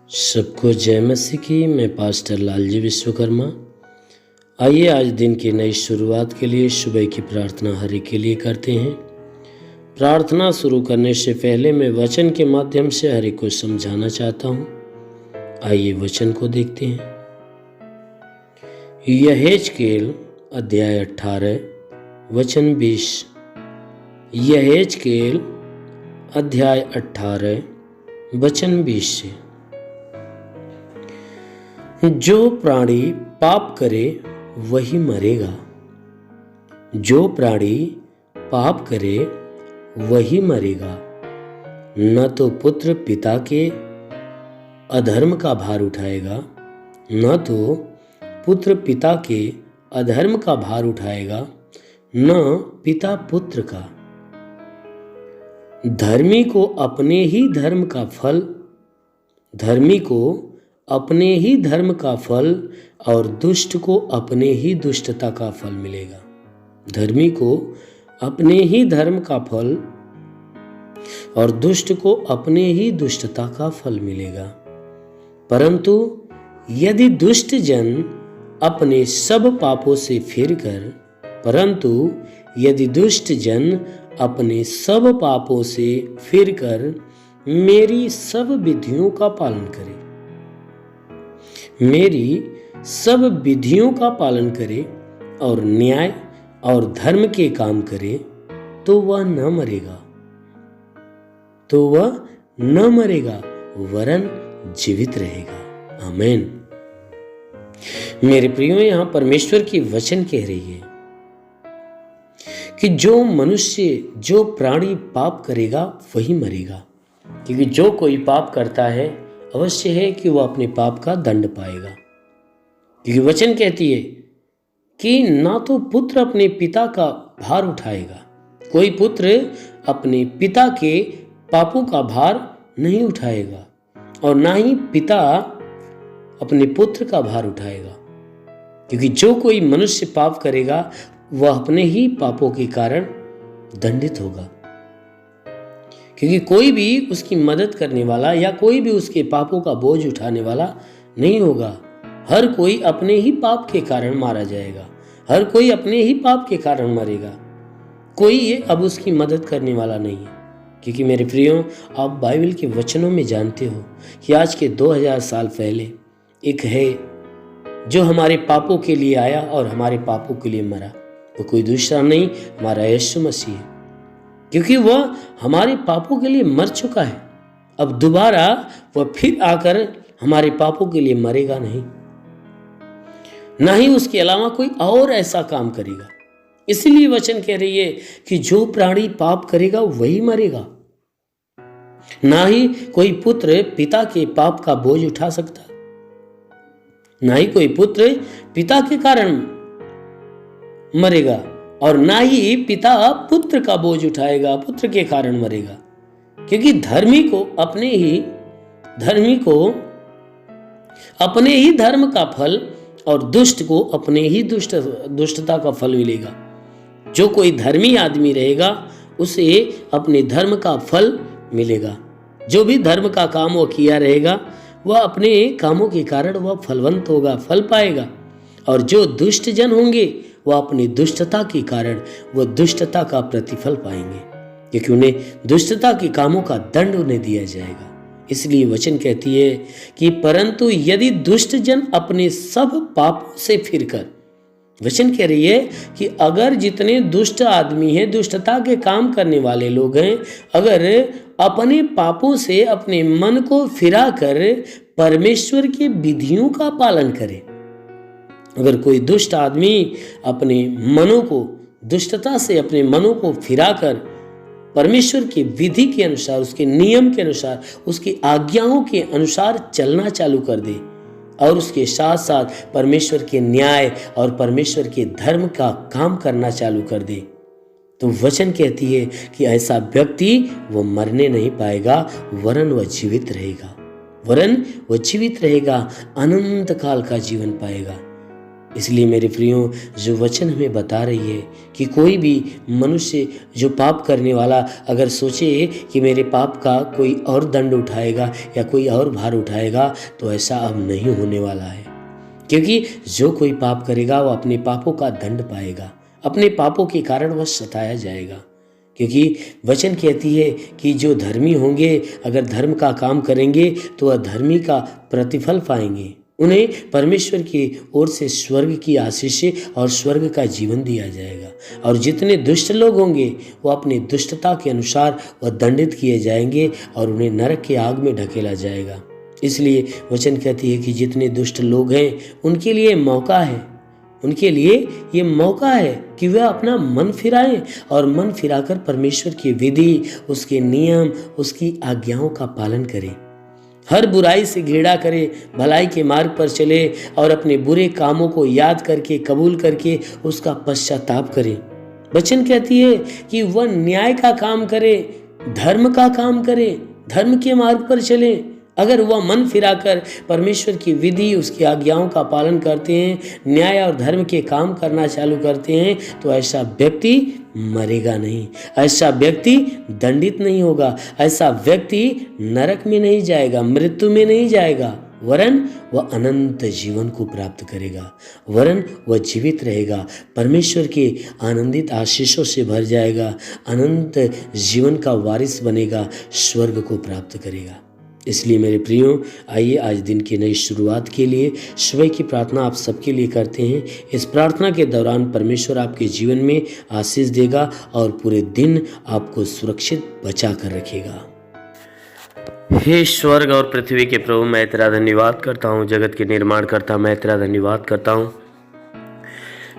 सबको जय मसीह की। मैं पास्टर लालजी विश्वकर्मा। आइए आज दिन की नई शुरुआत के लिए सुबह की प्रार्थना हरि के लिए करते हैं। प्रार्थना शुरू करने से पहले मैं वचन के माध्यम से हरि को समझाना चाहता हूँ। आइए वचन को देखते हैं। यहेजकेल अध्याय 18 वचन 20। यहेजकेल अध्याय 18 वचन 20 से, जो प्राणी पाप करे वही मरेगा। जो प्राणी पाप करे वही मरेगा। न तो पुत्र पिता के अधर्म का भार उठाएगा, न तो पुत्र पिता के अधर्म का भार उठाएगा, न पिता पुत्र का। धर्मी को अपने ही धर्म का फल, धर्मी को अपने ही धर्म का फल और दुष्ट को अपने ही दुष्टता का फल मिलेगा। धर्मी को अपने ही धर्म का फल और दुष्ट को अपने ही दुष्टता का फल मिलेगा। परंतु यदि दुष्ट जन अपने सब पापों से फिरकर, परंतु यदि दुष्ट जन अपने सब पापों से फिरकर मेरी सब विधियों का पालन करे, मेरी सब विधियों का पालन करे और न्याय और धर्म के काम करे, तो वह न मरेगा, तो वह न मरेगा वरन जीवित रहेगा। आमीन। मेरे प्रियो, यहां परमेश्वर की वचन कह रही है कि जो मनुष्य, जो प्राणी पाप करेगा वही मरेगा। क्योंकि जो कोई पाप करता है अवश्य है कि वह अपने पाप का दंड पाएगा। क्योंकि वचन कहती है कि ना तो पुत्र अपने पिता का भार उठाएगा, कोई पुत्र अपने पिता के पापों का भार नहीं उठाएगा, और ना ही पिता अपने पुत्र का भार उठाएगा। क्योंकि जो कोई मनुष्य पाप करेगा वह अपने ही पापों के कारण दंडित होगा। क्योंकि कोई भी उसकी मदद करने वाला या कोई भी उसके पापों का बोझ उठाने वाला नहीं होगा। हर कोई अपने ही पाप के कारण मारा जाएगा, हर कोई अपने ही पाप के कारण मरेगा। कोई ये अब उसकी मदद करने वाला नहीं है। क्योंकि मेरे प्रियो, आप बाइबल के वचनों में जानते हो कि आज के 2000 साल पहले एक है जो हमारे पापों के लिए आया और हमारे पापों के लिए मरा। वो कोई दूसरा नहीं, हमारा यीशु मसीह है। क्योंकि वह हमारे पापों के लिए मर चुका है। अब दोबारा वह फिर आकर हमारे पापों के लिए मरेगा नहीं, ना ही उसके अलावा कोई और ऐसा काम करेगा। इसीलिए वचन कह रही है कि जो प्राणी पाप करेगा वही मरेगा। ना ही कोई पुत्र पिता के पाप का बोझ उठा सकता, ना ही कोई पुत्र पिता के कारण मरेगा, और ना ही पिता पुत्र का बोझ उठाएगा, पुत्र के कारण मरेगा। क्योंकि धर्मी को अपने ही धर्म का फल और दुष्ट को अपने ही दुष्टता का फल मिलेगा। जो कोई धर्मी आदमी रहेगा उसे अपने धर्म का फल मिलेगा। जो भी धर्म का काम वो किया रहेगा वह अपने कामों के कारण वह फलवंत होगा, फल पाएगा। और जो दुष्ट जन होंगे वह अपनी दुष्टता के कारण वह दुष्टता का प्रतिफल पाएंगे, क्योंकि उन्हें दुष्टता के कामों का दंड उन्हें दिया जाएगा। इसलिए वचन कहती है कि परंतु यदि दुष्ट जन अपने सब पापों से फिरकर, वचन कह रही है कि अगर जितने दुष्ट आदमी हैं, दुष्टता के काम करने वाले लोग हैं, अगर अपने पापों से अपने मन को फिरा कर परमेश्वर की विधियों का पालन करे, अगर कोई दुष्ट आदमी अपने मनों को, दुष्टता से अपने मनों को फिराकर परमेश्वर की विधि के अनुसार, उसके नियम के अनुसार, उसकी आज्ञाओं के अनुसार चलना चालू कर दे, और उसके साथ साथ परमेश्वर के न्याय और परमेश्वर के धर्म का काम करना चालू कर दे, तो वचन कहती है कि ऐसा व्यक्ति वो मरने नहीं पाएगा वरन वह जीवित रहेगा, वरन वह जीवित रहेगा, अनंत काल का जीवन पाएगा। इसलिए मेरे प्रियो, जो वचन हमें बता रही है कि कोई भी मनुष्य जो पाप करने वाला अगर सोचे कि मेरे पाप का कोई और दंड उठाएगा या कोई और भार उठाएगा, तो ऐसा अब नहीं होने वाला है। क्योंकि जो कोई पाप करेगा वो अपने पापों का दंड पाएगा, अपने पापों के कारण वह सताया जाएगा। क्योंकि वचन कहती है कि जो धर्मी होंगे, अगर धर्म का काम करेंगे तो वह धर्मी का प्रतिफल पाएंगे। उन्हें परमेश्वर की ओर से स्वर्ग की आशीषें और स्वर्ग का जीवन दिया जाएगा। और जितने दुष्ट लोग होंगे वो अपनी दुष्टता के अनुसार वह दंडित किए जाएंगे और उन्हें नरक के आग में ढकेला जाएगा। इसलिए वचन कहती है कि जितने दुष्ट लोग हैं उनके लिए मौका है, उनके लिए ये मौका है कि वे अपना मन फिराएं और मन फिराकर परमेश्वर की विधि, उसके नियम, उसकी आज्ञाओं का पालन करें। हर बुराई से घृणा करे, भलाई के मार्ग पर चले और अपने बुरे कामों को याद करके, कबूल करके उसका पश्चाताप करे। वचन कहती है कि वह न्याय का काम करे, धर्म का काम करे, धर्म के मार्ग पर चले। अगर वह मन फिराकर परमेश्वर की विधि, उसकी आज्ञाओं का पालन करते हैं, न्याय और धर्म के काम करना चालू करते हैं, तो ऐसा व्यक्ति मरेगा नहीं, ऐसा व्यक्ति दंडित नहीं होगा, ऐसा व्यक्ति नरक में नहीं जाएगा, मृत्यु में नहीं जाएगा, वरन वह अनंत जीवन को प्राप्त करेगा, वरन वह जीवित रहेगा, परमेश्वर के आनंदित आशीषों से भर जाएगा, अनंत जीवन का वारिस बनेगा, स्वर्ग को प्राप्त करेगा। इसलिए मेरे प्रियो, आइए आज दिन की नई शुरुआत के लिए सुबह की प्रार्थना आप सबके लिए करते हैं। इस प्रार्थना के दौरान परमेश्वर आपके जीवन में आशीष देगा और पूरे दिन आपको सुरक्षित बचा कर रखेगा। हे स्वर्ग और पृथ्वी के प्रभु, मैं तेरा धन्यवाद करता हूँ। जगत के निर्माण करता मैं तेरा धन्यवाद करता हूँ।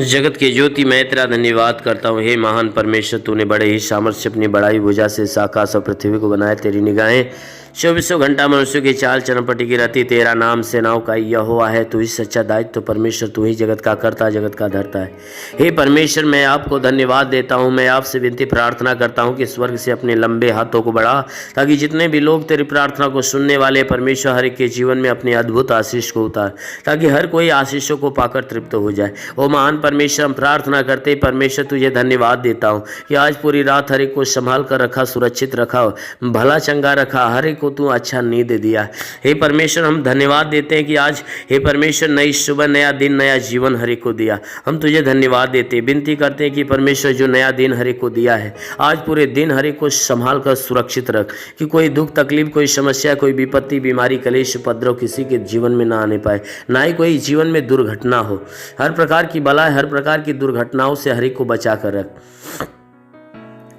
जगत के ज्योति मैं तेरा धन्यवाद करता हूँ। हे महान परमेश्वर, तूने बड़े ही सामर्थ्य अपनी बड़ाई भुजा से इस आकाश और पृथ्वी को बनाया। तेरी निगाहें 24 घंटा मनुष्य की चाल चरमपटी की रहती। तेरा नाम सेनाओं का यहोवा है। तू ही सच्चा दायित्व तो परमेश्वर, तू ही जगत का करता, जगत का धरता है। हे परमेश्वर, मैं आपको धन्यवाद देता हूँ। मैं आपसे विनती प्रार्थना करता हूँ कि स्वर्ग से अपने लंबे हाथों को बढ़ा, ताकि जितने भी लोग तेरी प्रार्थना को सुनने वाले परमेश्वर, हर एक के जीवन में अपने अद्भुत आशीष को उतार, ताकि हर कोई आशीषों को पाकर तृप्त हो जाए। ओ महान परमेश्वर, हम प्रार्थना करते परमेश्वर तुझे धन्यवाद देता हूँ कि आज पूरी रात हर एक को संभाल कर रखा, सुरक्षित रखा, भला चंगा रखा, हर एक को तू अच्छा नींद दे दिया। हे परमेश्वर, हम धन्यवाद देते हैं कि आज हे परमेश्वर नई सुबह, नया दिन, नया जीवन हर एक को दिया। हम तुझे धन्यवाद देते हैं, विनती करते हैं कि परमेश्वर जो नया दिन हर एक को दिया है, आज पूरे दिन हर एक को संभाल कर सुरक्षित रख, कि कोई दुख तकलीफ, कोई समस्या, कोई विपत्ति, बीमारी, कलेश, उपद्रव किसी के जीवन में ना आने पाए, ना ही कोई जीवन में दुर्घटना हो। हर प्रकार की बलाएं, हर प्रकार की दुर्घटनाओं से हर एक को बचा कर रख।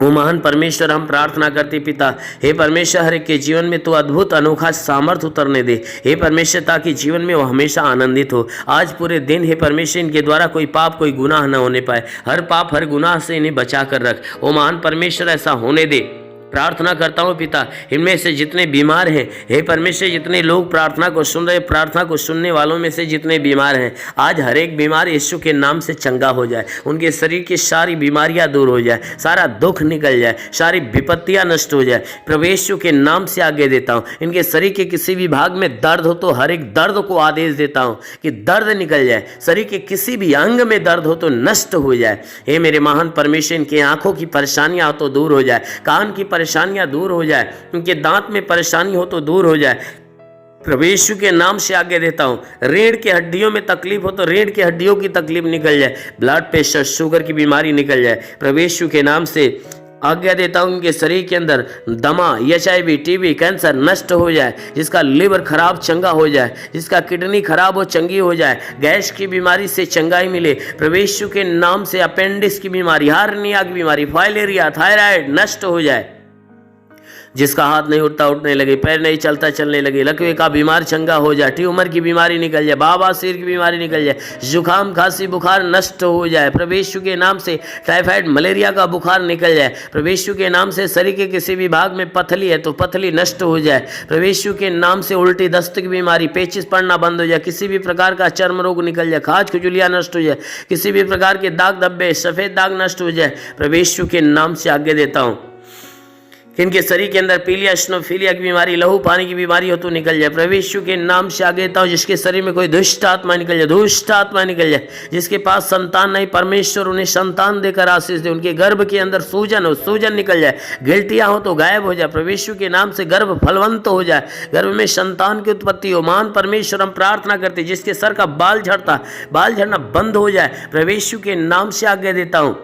वो महान परमेश्वर, हम प्रार्थना करते पिता, हे परमेश्वर, हर एक के जीवन में तो अद्भुत अनोखा सामर्थ उतरने दे हे परमेश्वर, ताकि जीवन में वो हमेशा आनंदित हो। आज पूरे दिन हे परमेश्वर, इनके द्वारा कोई पाप, कोई गुनाह न होने पाए। हर पाप, हर गुनाह से इन्हें बचा कर रख। वो महान परमेश्वर, ऐसा होने दे। प्रार्थना करता हूँ पिता, इनमें से जितने बीमार हैं हे परमेश्वर, जितने लोग प्रार्थना को सुन रहे, प्रार्थना को सुनने वालों में से जितने बीमार हैं, आज हर एक बीमार यीशु के नाम से चंगा हो जाए। उनके शरीर की सारी बीमारियां दूर हो जाए, सारा दुख निकल जाए, सारी विपत्तियां नष्ट हो जाए। प्रभु यीशु के नाम से आगे देता हूँ। इनके शरीर के किसी भी भाग में दर्द हो तो हर एक दर्द को आदेश देता हूँ कि दर्द निकल जाए। शरीर के किसी भी अंग में दर्द हो तो नष्ट हो जाए। हे मेरे महान परमेश्वर, इनके आंखों की परेशानियां हो तो दूर हो जाए, कान की परेशानियां दूर हो जाए, उनके दांत में परेशानी हो तो दूर हो जाए। प्रभु यीशु के नाम से आगे देता हूँ। रीढ़ की हड्डियों में तकलीफ हो तो रीढ़ की हड्डियों की तकलीफ निकल जाए, ब्लड प्रेशर, शुगर की बीमारी निकल जाए। प्रभु यीशु के नाम से आज्ञा देता हूँ, उनके शरीर के अंदर दमा, HIV, TB, कैंसर नष्ट हो जाए। जिसका लिवर खराब चंगा हो जाए, जिसका किडनी खराब हो चंगी हो जाए, गैस की बीमारी से चंगाई मिले। प्रभु यीशु के नाम से अपेंडिक्स की बीमारी, हार्निया की बीमारी, फाइलेरिया, थायराइड नष्ट हो जाए। जिसका हाथ नहीं उठता उठने लगे, पैर नहीं चलता चलने लगे, लकवे का बीमार चंगा हो जाए, ट्यूमर की बीमारी निकल जाए, बवासीर की बीमारी निकल जाए, जुकाम, खांसी, बुखार नष्ट हो जाए। प्रभु यीशु के नाम से टाइफाइड, मलेरिया का बुखार निकल जाए। प्रभु यीशु के नाम से शरीर के किसी भी भाग में पथली है तो पथली नष्ट हो जाए। प्रभु यीशु के नाम से उल्टी, दस्त की बीमारी, पेचिस पड़ना बंद हो जाए, किसी भी प्रकार का चर्म रोग निकल जाए, खाज खुजलियाँ नष्ट हो जाए, किसी भी प्रकार के दाग धब्बे, सफ़ेद दाग नष्ट हो जाए। प्रभु यीशु के नाम से आगे देता हूँ कि इनके शरीर के अंदर पीलिया, स्नोफीलिया की बीमारी, लहू पानी की बीमारी हो तो निकल जाए। प्रभु यीशु के नाम से आगे देता हूँ, जिसके शरीर में कोई दुष्ट आत्मा निकल जाए, दुष्ट आत्मा निकल जाए। जिसके पास संतान नहीं, परमेश्वर उन्हें संतान देकर आशीष दे। उनके गर्भ के अंदर सूजन हो, सूजन निकल जाए। गिल्टियाँ हो तो गायब हो जाए। प्रभु यीशु के नाम से गर्भ फलवंत हो जाए, गर्भ में संतान की उत्पत्ति हो। महान परमेश्वर, हम प्रार्थना करते जिसके सर का बाल झड़ता, बाल झड़ना बंद हो जाए। प्रभु यीशु के नाम से आज्ञा देता हूँ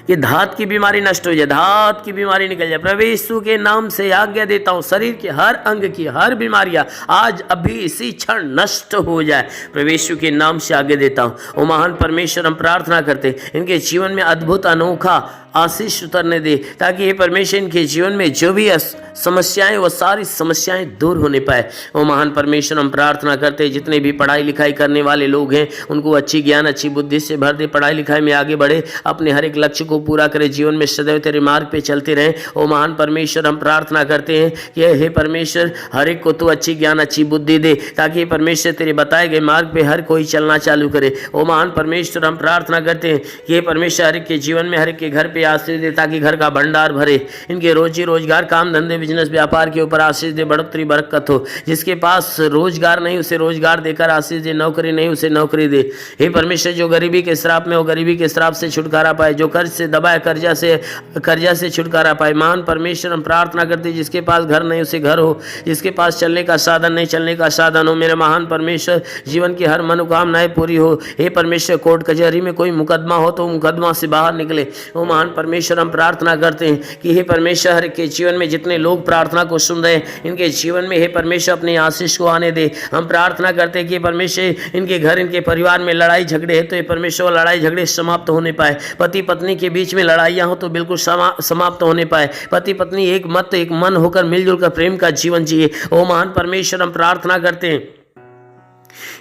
कि धात की बीमारी नष्ट हो जाए, धात की बीमारी निकल जाए। प्रभु यीशु के नाम से आज्ञा देता हूँ, शरीर के हर अंग की हर बीमारियां आज अभी इसी क्षण नष्ट हो जाए। प्रभु यीशु के नाम से आज्ञा देता हूँ। ओ महान परमेश्वर, हम प्रार्थना करते इनके जीवन में अद्भुत अनोखा आशीष उतरने दे, ताकि ये परमेश्वर इनके जीवन में जो भी समस्याएं, वो सारी समस्याएं दूर होने पाए। वो महान परमेश्वर, हम प्रार्थना करते जितने भी पढ़ाई लिखाई करने वाले लोग हैं उनको अच्छी ज्ञान, अच्छी बुद्धि से भर दे, पढ़ाई लिखाई में आगे बढ़े, अपने हर एक लक्ष्य को पूरा करे, जीवन में सदैव तेरे मार्ग पे चलते रहें। ओ महान परमेश्वर, हम प्रार्थना करते हैं कि हे परमेश्वर, हर एक को तू अच्छी ज्ञान, अच्छी बुद्धि दे, ताकि परमेश्वर तेरे बताए गए मार्ग पे हर कोई चलना चालू करे। ओ महान परमेश्वर, हम प्रार्थना करते हैं कि हे परमेश्वर, हर एक के जीवन में, हर एक के घर पे आशीष दे, ताकि घर का भंडार भरे। इनके रोजी रोजगार, काम धंधे, बिजनेस व्यापार के ऊपर आशीष दे, बढ़ोतरी बरकत हो। जिसके पास रोजगार नहीं उसे रोजगार देकर आशीष दे, नौकरी नहीं उसे नौकरी दे। हे परमेश्वर, जो गरीबी के श्राप में हो, गरीबी के श्राप से छुटकारा पाए। जो कर्ज से दबाए, कर्जा से छुटकारा पाए। महान परमेश्वर, हम प्रार्थना करते जिसके पास घर नहीं उसे घर हो, जिसके पास चलने का साधन नहीं चलने का साधन हो। मेरे महान परमेश्वर, जीवन की हर मनोकामनाएं पूरी हो। हे परमेश्वर, कोर्ट कचहरी में कोई मुकदमा हो तो मुकदमा से बाहर निकले। वो महान परमेश्वर, हम प्रार्थना करते हैं कि हे परमेश्वर, के जीवन में जितने लोग प्रार्थना को सुन रहे हैं, इनके जीवन में हे परमेश्वर अपने आशीष को आने दे। हम प्रार्थना करते हैं कि परमेश्वर, इनके घर, इनके परिवार में लड़ाई झगड़े है तो ये परमेश्वर लड़ाई झगड़े समाप्त होने पाए। पति पत्नी के बीच में लड़ाइयाँ हो तो बिल्कुल समाप्त होने पाए। पति पत्नी एक मत, एक मन होकर मिलजुल कर प्रेम का जीवन जिए। ओ महान परमेश्वर, हम प्रार्थना करते हैं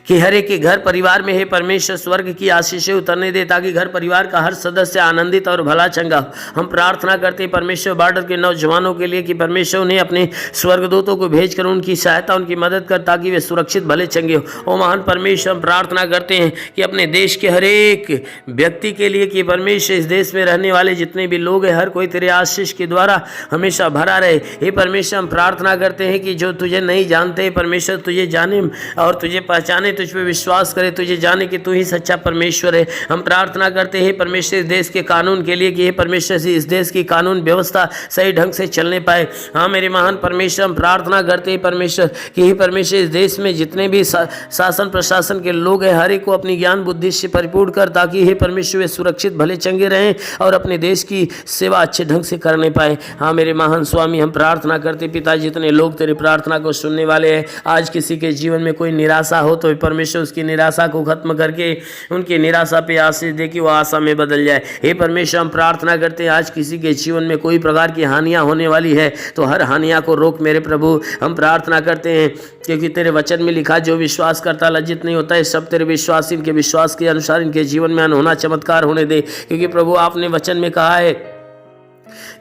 कि हर एक के घर परिवार में हे परमेश्वर स्वर्ग की आशीषें उतरने दे, ताकि घर परिवार का हर सदस्य आनंदित और भला चंगा हो। हम प्रार्थना करते हैं परमेश्वर बॉर्डर के नौजवानों के लिए कि परमेश्वर उन्हें अपने स्वर्गदूतों को भेजकर उनकी सहायता, उनकी मदद कर, ताकि वे सुरक्षित भले चंगे हो। ओ महान परमेश्वर, हम प्रार्थना करते हैं कि अपने देश के हर एक व्यक्ति के लिए कि परमेश्वर इस देश में रहने वाले जितने भी लोग हैं, हर कोई तेरे आशीष के द्वारा हमेशा भरा रहे। हे परमेश्वर, हम प्रार्थना करते हैं कि जो तुझे नहीं जानते परमेश्वर तुझे जाने और तुझे पहचाने, तुझ पे विश्वास करे, तुझे जाने कि तू ही सच्चा परमेश्वर है। हम प्रार्थना करते हैं परमेश्वर इस देश के कानून के लिए कि हे परमेश्वर से इस देश की कानून व्यवस्था सही ढंग से चलने पाए। हाँ मेरे महान परमेश्वर, हम प्रार्थना करते हैं परमेश्वर कि हे परमेश्वर इस देश में जितने भी शासन प्रशासन के लोग हैं, हर एक को अपनी ज्ञान बुद्धि से परिपूर्ण कर, ताकि हे परमेश्वर वे सुरक्षित भले चंगे रहें और अपने देश की सेवा अच्छे ढंग से करने पाए। हाँ मेरे महान स्वामी, हम प्रार्थना करते पिता, जितने लोग तेरी प्रार्थना को सुनने वाले हैं, आज किसी के जीवन में कोई निराशा हो तो परमेश्वर उसकी निराशा को खत्म करके उनकी निराशा पे आशीष दे कि वो आशा में बदल जाए। हे परमेश्वर, हम प्रार्थना करते हैं आज किसी के जीवन में कोई प्रकार की हानियां होने वाली है तो हर हानियां को रोक मेरे प्रभु। हम प्रार्थना करते हैं क्योंकि तेरे वचन में लिखा, जो विश्वास करता लज्जित नहीं होता है। सब तेरे विश्वास, इनके विश्वास के अनुसार इनके जीवन में अनहोना चमत्कार होने दे, क्योंकि प्रभु आपने वचन में कहा है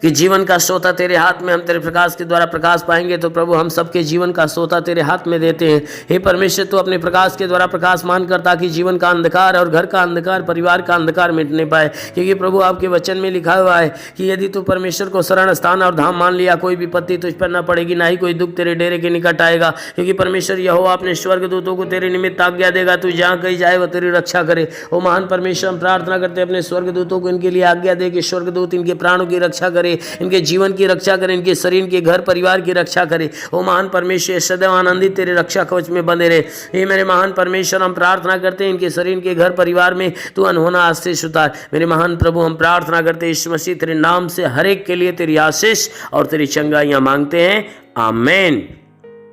कि जीवन का सोता तेरे हाथ में, हम तेरे प्रकाश के द्वारा प्रकाश पाएंगे। तो प्रभु हम सबके जीवन का सोता तेरे हाथ में देते हैं। हे परमेश्वर, तू अपने प्रकाश के द्वारा प्रकाशमान कर, ताकि जीवन का अंधकार और घर का अंधकार, परिवार का अंधकार मिटने पाए। क्योंकि प्रभु आपके वचन में लिखा हुआ है कि यदि तू परमेश्वर को शरण स्थान और धाम मान लिया, कोई विपत्ति तुझ पर न पड़ेगी, ना ही कोई दुख तेरे डेरे के निकट आएगा। क्योंकि परमेश्वर यहोवा अपने स्वर्गदूतों को तेरे निमित्त आज्ञा देगा, तू जहाँ कहीं जाए वह तेरी रक्षा करे। ओ महान परमेश्वर, हम प्रार्थना करते अपने स्वर्गदूतों को इनके लिए आज्ञा दे कि स्वर्गदूत इनके प्राणों की रक्षा करे, इनके जीवन की रक्षा करे, इनके शरीर के घर परिवार की रक्षा करे। ओ महान परमेश्वर, सदैव आनंदित तेरे रक्षा कवच में बंधे रहे। हे मेरे महान परमेश्वर, हम प्रार्थना करते हैं इनके शरीर के घर परिवार में तू अनहोना आशीष उतार। मेरे महान प्रभु, हम प्रार्थना करते हैं यीशु मसीह तेरे नाम से हर एक के लिए तेरी आशीष और तेरी चंगाइयां मांगते हैं, आमेन।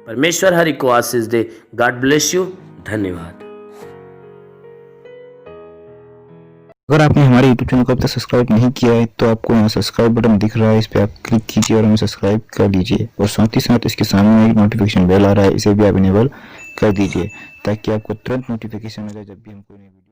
परमेश्वर हर एक को आशीष दे। God bless you. धन्यवाद। अगर आपने हमारे YouTube चैनल को अब तक सब्सक्राइब नहीं किया है तो आपको यहाँ सब्सक्राइब बटन दिख रहा है, इस पर आप क्लिक कीजिए और हमें सब्सक्राइब कर लीजिए। और साथ ही साथ इसके सामने एक नोटिफिकेशन बेल आ रहा है, इसे भी आप इनेबल कर दीजिए ताकि आपको तुरंत नोटिफिकेशन मिले जब भी हम कोई नई वीडियो